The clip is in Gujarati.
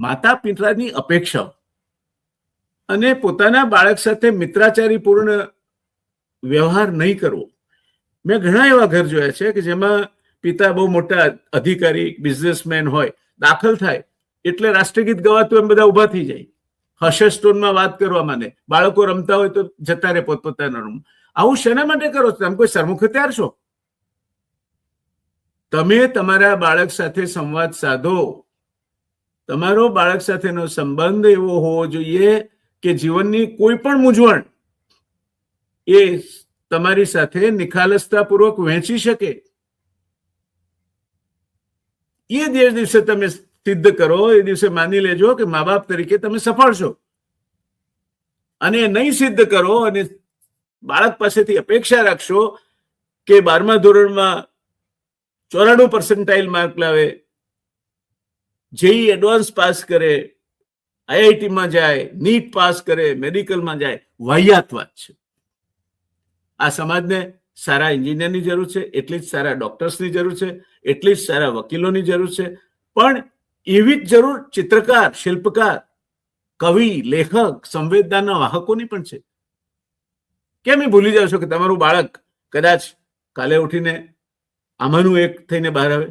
માતા પિતાની અપેક્ષાઓ અને પોતાના બાળક સાથે મિત્રાચારીપૂર્ણ વ્યવહાર નહીં કરવો. મેં ઘણા એવા ઘર જોયા છે કે જેમાં પિતા બહુ મોટા અધિકારી બિઝનેસમેન હોય, દાખલ થાય એટલે રાષ્ટ્રગીત ગવાતું એમ બધા ઉભા થઈ જાય, હર્ષ ટોનમાં વાત કરવા માંડે, બાળકો રમતા હોય તો જતા રહે પોતપોતાના રૂમ. આવું શેના માટે કરો છો? તમે કોઈ સરમુખ તૈયાર છો? તમે તમારા બાળક સાથે સંવાદ સાધો. તમારો બાળક સાથેનો સંબંધ એવો હોવો જોઈએ કે જીવનની કોઈ પણ મૂંઝવણ એ તમારી સાથે નિખાલસતાપૂર્વક વહેંચી શકે. એ દિવસે તમે સિદ્ધ કરો, એ દિવસે માની લેજો કે મા બાપ તરીકે તમે સફળ છો. અને નહીં સિદ્ધ કરો અને બાળક પાસેથી અપેક્ષા રાખશો કે 12મા ધોરણમાં 94% માર્ક લાવે, જેઈ એડવાન્સ પાસ કરે, આઈઆઈટીમાં જાય, નીટ પાસ કરે, મેડિકલમાં જાય, વાહિયાત વાત છે. આ સમાજને સારા એન્જિનિયરની જરૂર છે, એટલી જ સારા ડોક્ટર્સની જરૂર છે, એટલી જ સારા વકીલોની જરૂર છે, પણ એવી જ જરૂર ચિત્રકાર, શિલ્પકાર, કવિ, લેખક, સંવેદનાના વાહકોની પણ છે. કેમ એ ભૂલી જાવ છો કે તમારું બાળક કદાચ કાલે ઉઠીને આમાંનું એક થઈને બહાર આવે?